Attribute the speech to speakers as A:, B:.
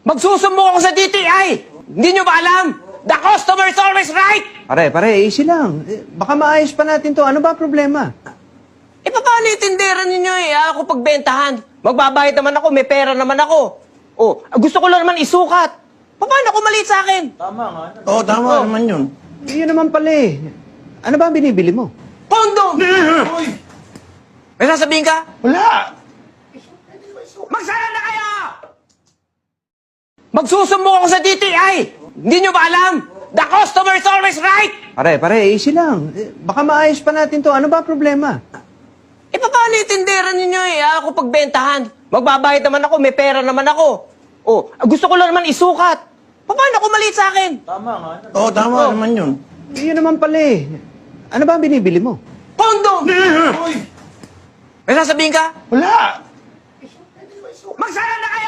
A: Magsusumbong ako sa DTI! Hindi nyo ba alam? The customer is always right!
B: Pare, easy lang. Baka maayos pa natin to. Ano ba problema?
A: E paano yung tindera ninyo eh? Ako pagbentahan. Magbabayad naman ako, may pera naman ako. Oh, gusto ko lang naman isukat. Paano ako maliit sa akin?
C: Oo, tama naman yun.
B: Yun naman pala eh. Ano ba ang binibili mo?
A: Kondom! May sasabihin ka?
C: Wala!
A: Magsara na kayo! Magsusumbong ako sa DTI! Hindi nyo ba alam? The customer is always right!
B: Pare, easy lang. Baka maayos pa natin to. Ano ba problema?
A: E paano yung tindera ninyo eh? Ako pagbentahan. Magbabayad naman ako, may pera naman ako. Oh, gusto ko lang naman isukat. Paano ako maliit sa akin?
C: Oo, tama naman yun.
B: Yun naman pala eh. Ano ba ang binibili mo?
A: Kondom! May sasabihin ka?
C: Wala!
A: Magsara na kayo!